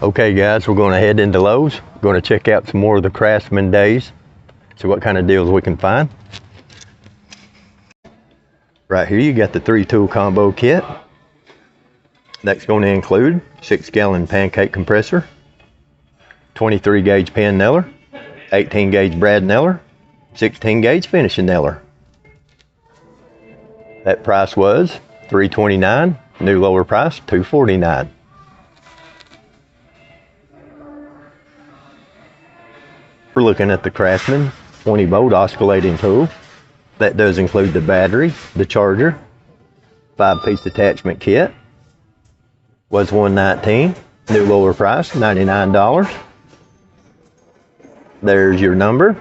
Okay guys, we're going to head into Lowe's. We're going to check out some more of the Craftsman Days. See what kind of deals we can find. Right here you got the 3-tool combo kit. That's going to include 6-gallon pancake compressor, 23 gauge pen nailer, 18 gauge brad nailer, 16 gauge finishing nailer. That price was $329, new lower price $249. We're looking at the Craftsman 20-volt oscillating tool. That does include the battery, the charger, 5-piece attachment kit. Was $119, new lower price $99. There's your number.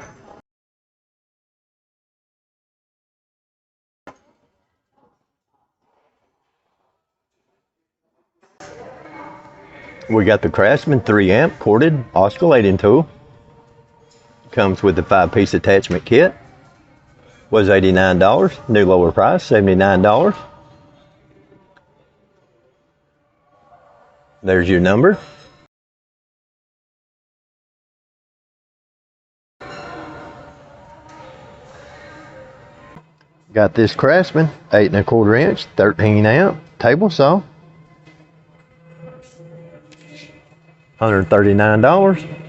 We got the Craftsman 3-amp corded oscillating tool. Comes with the 5-piece attachment kit. Was $89, new lower price $79. There's your number. Got this Craftsman 8¼ inch 13-amp table saw. $139.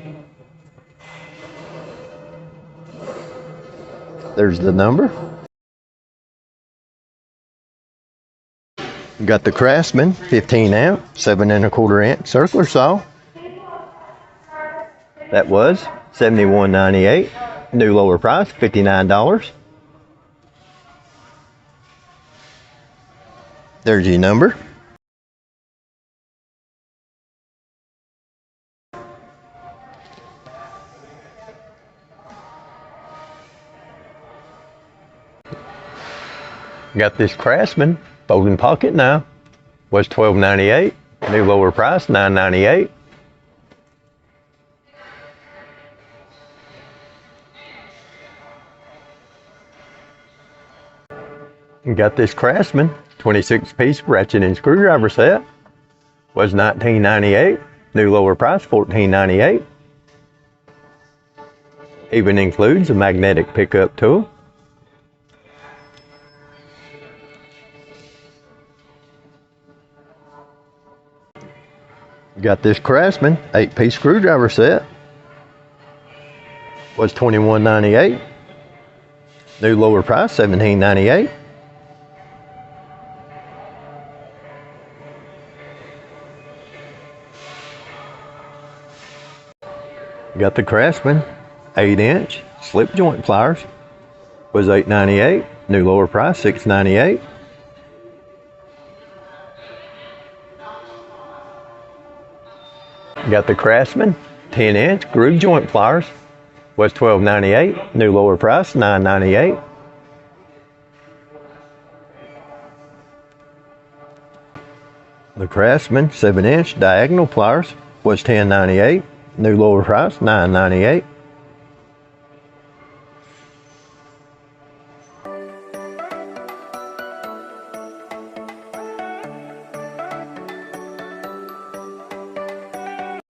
There's the number. Got the Craftsman 15-amp 7¼ inch circular saw. That was $71.98. New lower price $59. There's your number. Got this Craftsman folding pocket knife. Was $12.98. New lower price $9.98. Got this Craftsman 26-piece ratchet and screwdriver set. Was $19.98. New lower price $14.98. Even includes a magnetic pickup tool. Got this Craftsman 8-piece screwdriver set. Was $21.98. New lower price $17.98. Got the Craftsman 8-inch slip joint pliers. Was $8.98. New lower price $6.98. Got the Craftsman 10-inch groove joint pliers. Was $12.98. New lower price $9.98. The Craftsman 7-inch diagonal pliers. Was $10.98. New lower price $9.98.